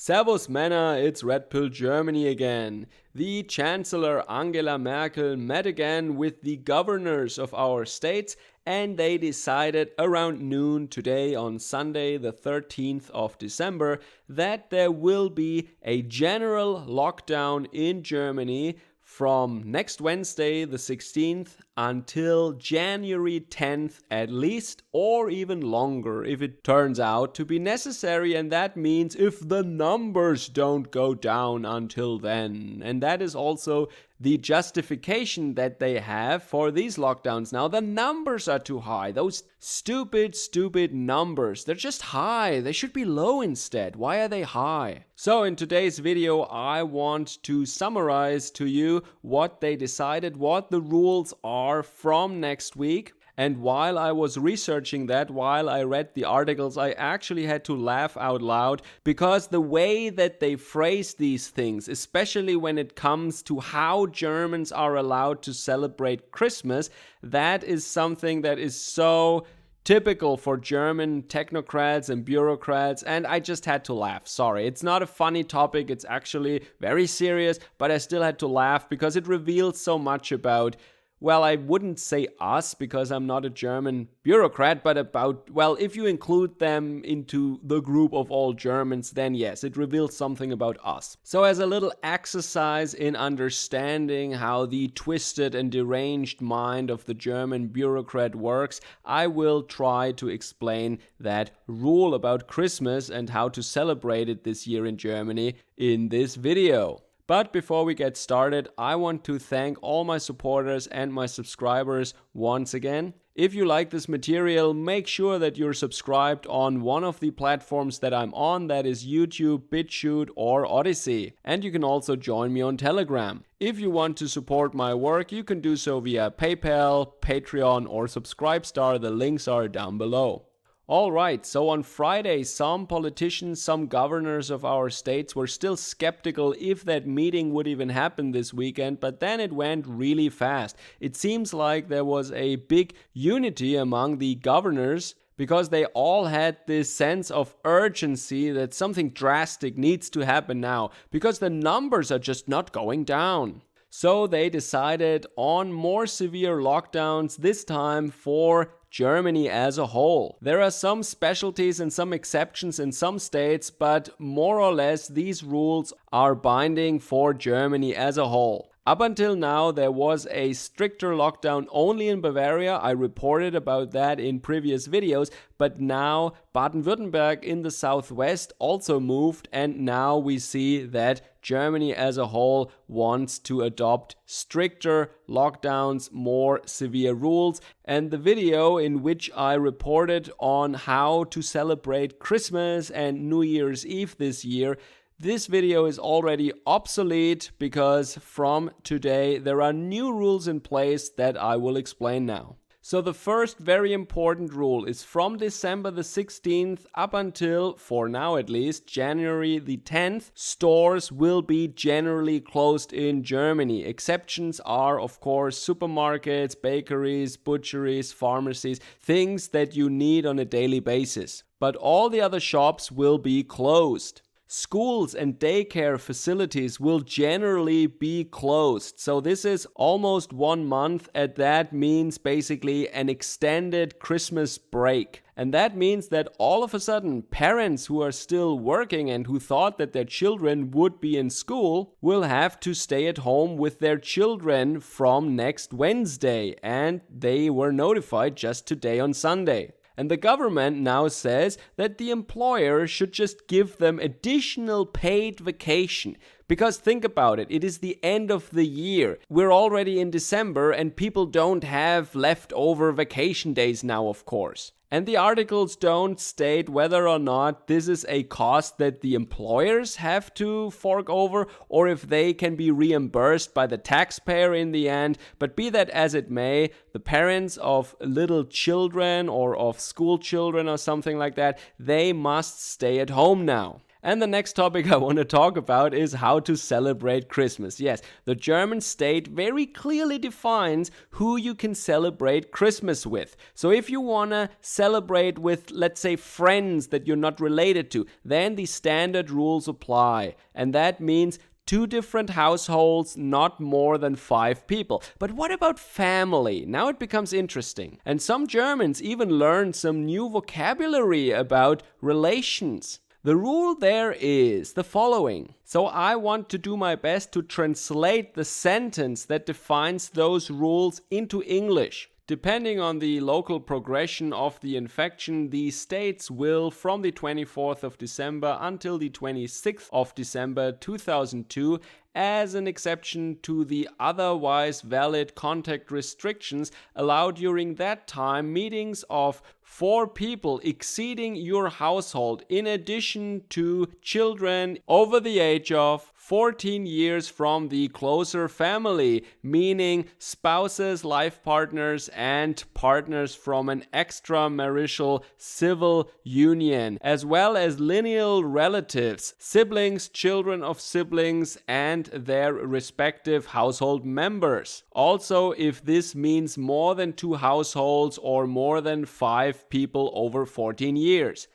Servus Männer, it's Red Pill Germany again. The Chancellor Angela Merkel met again with the governors of our states and they decided around noon today on Sunday the 13th of December that there will be a general lockdown in Germany from next Wednesday the 16th until January 10th at least, or even longer if it turns out to be necessary, and that means if the numbers don't go down until then. And that is also the justification that they have for these lockdowns now. The numbers are too high. Those stupid numbers. They're just high. They should be low instead. Why are they high? So in today's video, I want to summarize to you what they decided, what the rules are from next week. And while I was researching that, while I read the articles, I actually had to laugh out loud because the way that they phrase these things, especially when it comes to how Germans are allowed to celebrate Christmas, that is something that is so typical for German technocrats and bureaucrats, and I just had to laugh. Sorry, it's not a funny topic, it's actually very serious, but I still had to laugh because it reveals so much about, well, I wouldn't say us because I'm not a German bureaucrat, but about, well, if you include them into the group of all Germans, then yes, it reveals something about us. So as a little exercise in understanding how the twisted and deranged mind of the German bureaucrat works, I will try to explain that rule about Christmas and how to celebrate it this year in Germany in this video. But before we get started, I want to thank all my supporters and my subscribers once again. If you like this material, make sure that you're subscribed on one of the platforms that I'm on, that is YouTube, BitChute or Odyssey. And you can also join me on Telegram. If you want to support my work, you can do so via PayPal, Patreon or Subscribestar. The links are down below. Alright, so on Friday, some politicians, some governors of our states were still skeptical if that meeting would even happen this weekend, but then it went really fast. It seems like there was a big unity among the governors because they all had this sense of urgency that something drastic needs to happen now because the numbers are just not going down. So they decided on more severe lockdowns, this time for Germany as a whole. There are some specialties and some exceptions in some states, but more or less these rules are binding for Germany as a whole. Up until now, there was a stricter lockdown only in Bavaria. I reported about that in previous videos, but now Baden-Württemberg in the southwest also moved, and now we see that Germany as a whole wants to adopt stricter lockdowns, more severe rules. And the video in which I reported on how to celebrate Christmas and New Year's Eve this year, this video is already obsolete because from today there are new rules in place that I will explain now. So the first very important rule is from December the 16th up until, for now at least, January the 10th, stores will be generally closed in Germany. Exceptions are, of course, supermarkets, bakeries, butcheries, pharmacies, things that you need on a daily basis. But all the other shops will be closed. Schools and daycare facilities will generally be closed. So this is almost 1 month, and that means basically an extended Christmas break. And that means that all of a sudden, parents who are still working and who thought that their children would be in school will have to stay at home with their children from next Wednesday. And they were notified just today on Sunday. And the government now says that the employer should just give them additional paid vacation. Because think about it, it is the end of the year. We're already in December and people don't have leftover vacation days now, of course. And the articles don't state whether or not this is a cost that the employers have to fork over or if they can be reimbursed by the taxpayer in the end. But be that as it may, the parents of little children or of school children or something like that, they must stay at home now. And the next topic I want to talk about is how to celebrate Christmas. Yes, the German state very clearly defines who you can celebrate Christmas with. So if you want to celebrate with, let's say, friends that you're not related to, then the standard rules apply. And that means 2 different households, not more than 5 people. But what about family? Now it becomes interesting. And some Germans even learned some new vocabulary about relations. The rule there is the following. So I want to do my best to translate the sentence that defines those rules into English. Depending on the local progression of the infection, the states will, from the 24th of December until the 26th of December 2002, as an exception to the otherwise valid contact restrictions, allow during that time meetings of 4 people exceeding your household, in addition to children over the age of 14 years from the closer family, meaning spouses, life partners, and partners from an extramarital civil union, as well as lineal relatives, siblings, children of siblings, and their respective household members. Also, if this means more than 2 households or more than 5 people over 14 years.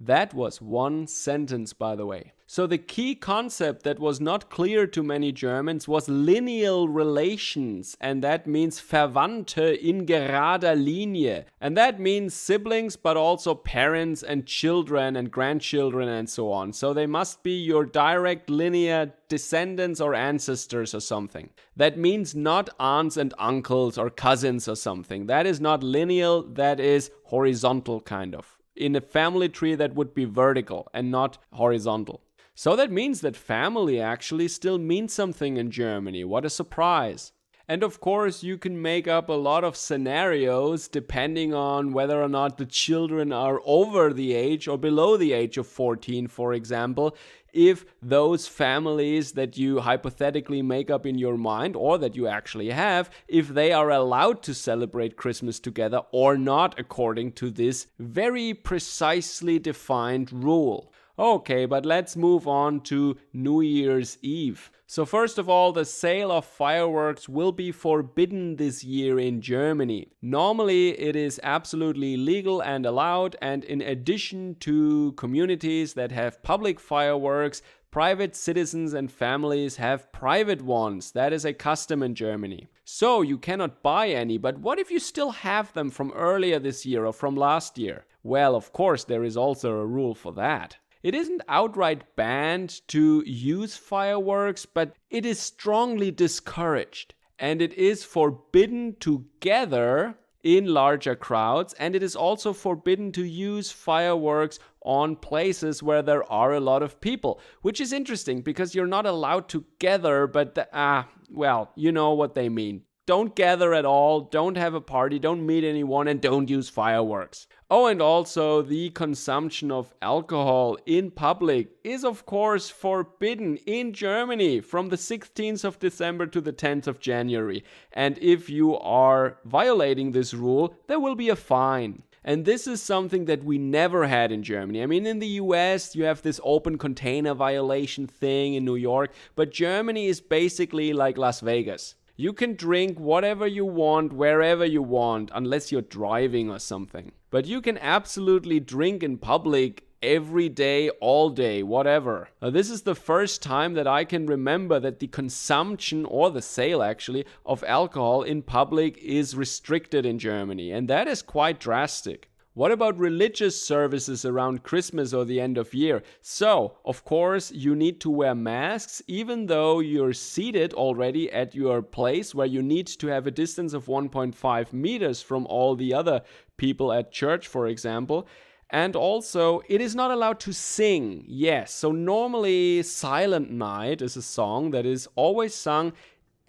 That was one sentence, by the way. So the key concept that was not clear to many Germans was lineal relations, and that means Verwandte in gerader Linie. And that means siblings, but also parents and children and grandchildren and so on. So they must be your direct linear descendants or ancestors or something. That means not aunts and uncles or cousins or something. That is not lineal, that is horizontal kind of. In a family tree that would be vertical and not horizontal. So that means that family actually still means something in Germany. What a surprise. And of course, you can make up a lot of scenarios depending on whether or not the children are over the age or below the age of 14, for example. If those families that you hypothetically make up in your mind, or that you actually have, if they are allowed to celebrate Christmas together or not, according to this very precisely defined rule. Okay, but let's move on to New Year's Eve. So first of all, the sale of fireworks will be forbidden this year in Germany. Normally, it is absolutely legal and allowed, and in addition to communities that have public fireworks, private citizens and families have private ones. That is a custom in Germany. So you cannot buy any, but what if you still have them from earlier this year or from last year? Well, of course, there is also a rule for that. It isn't outright banned to use fireworks, but it is strongly discouraged. And it is forbidden to gather in larger crowds, and it is also forbidden to use fireworks on places where there are a lot of people, which is interesting because you're not allowed to gather, but well, you know what they mean. Don't gather at all, don't have a party, don't meet anyone, and don't use fireworks. Oh, and also the consumption of alcohol in public is of course forbidden in Germany from the 16th of December to the 10th of January. And if you are violating this rule, there will be a fine. And this is something that we never had in Germany. I mean, in the US, you have this open container violation thing in New York, but Germany is basically like Las Vegas. You can drink whatever you want, wherever you want, unless you're driving or something. But you can absolutely drink in public every day, all day, whatever. This is the first time that I can remember that the consumption, or the sale actually, of alcohol in public is restricted in Germany. And that is quite drastic. What about religious services around Christmas or the end of year? So, of course, you need to wear masks, even though you're seated already at your place where you need to have a distance of 1.5 meters from all the other people at church, for example. And also, it is not allowed to sing. Yes, so normally Silent Night is a song that is always sung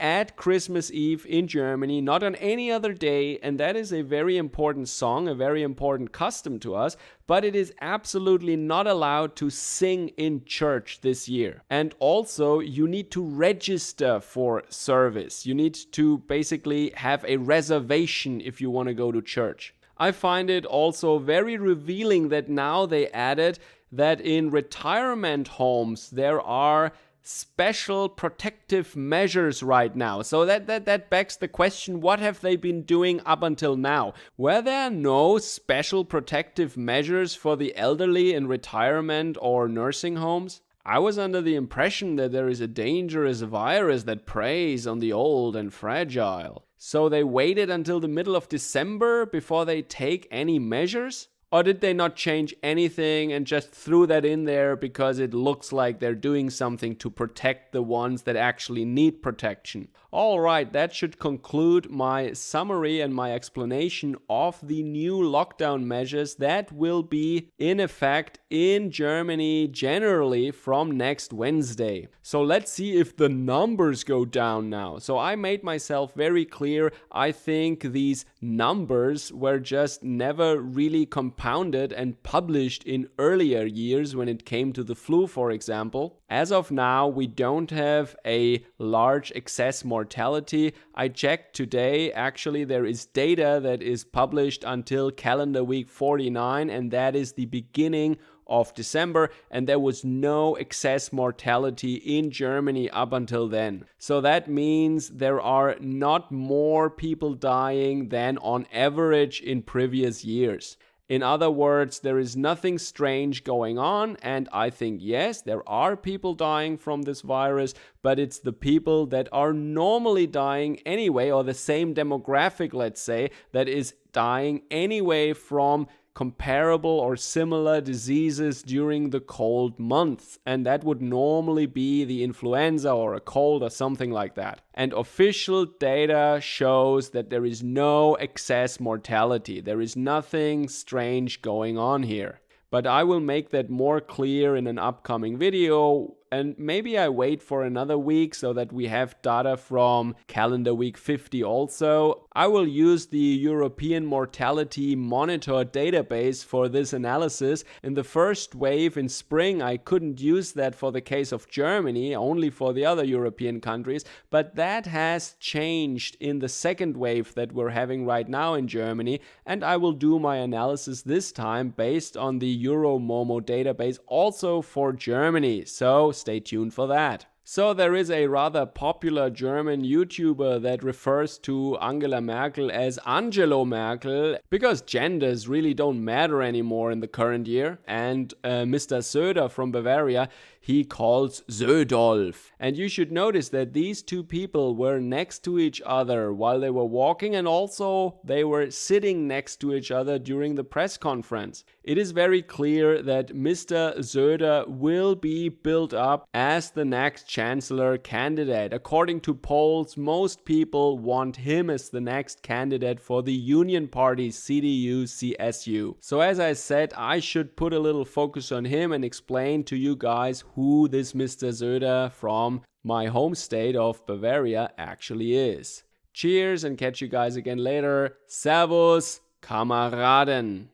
at Christmas Eve in Germany, not on any other day, and that is a very important song, a very important custom to us, but it is absolutely not allowed to sing in church this year. And also, you need to register for service. You need to basically have a reservation if you want to go to church. I find it also very revealing that now they added that in retirement homes there are special protective measures right now. So that begs the question, what have they been doing up until now? Were there no special protective measures for the elderly in retirement or nursing homes? I was under the impression that there is a dangerous virus that preys on the old and fragile. So they waited until the middle of December before they take any measures? Or did they not change anything and just threw that in there because it looks like they're doing something to protect the ones that actually need protection? All right, that should conclude my summary and my explanation of the new lockdown measures that will be in effect in Germany generally from next Wednesday. So let's see if the numbers go down now. So I made myself very clear. I think these numbers were just never really compounded and published in earlier years when it came to the flu, for example. As of now, we don't have a large excess mortality. I checked today, actually there is data that is published until calendar week 49, and that is the beginning of December, and there was no excess mortality in Germany up until then. So that means there are not more people dying than on average in previous years. In other words, there is nothing strange going on, and I think, yes, there are people dying from this virus, but it's the people that are normally dying anyway, or the same demographic, let's say, that is dying anyway from comparable or similar diseases during the cold months, and that would normally be the influenza or a cold or something like that. And official data shows that there is no excess mortality. There is nothing strange going on here. But I will make that more clear in an upcoming video, and maybe I wait for another week so that we have data from calendar week 50 also. I will use the European Mortality Monitor database for this analysis. In the first wave in spring, I couldn't use that for the case of Germany, only for the other European countries, but that has changed in the second wave that we're having right now in Germany, and I will do my analysis this time based on the Euromomo database also for Germany. So stay tuned for that. So there is a rather popular German YouTuber that refers to Angela Merkel as Angelo Merkel because genders really don't matter anymore in the current year. And Mr. Söder from Bavaria, he calls Södolf. And you should notice that these two people were next to each other while they were walking, and also they were sitting next to each other during the press conference. It is very clear that Mr. Söder will be built up as the next chancellor candidate. According to polls, most people want him as the next candidate for the Union Party CDU-CSU. So as I said, I should put a little focus on him and explain to you guys who this Mr. Söder from my home state of Bavaria actually is. Cheers and catch you guys again later. Servus, Kameraden.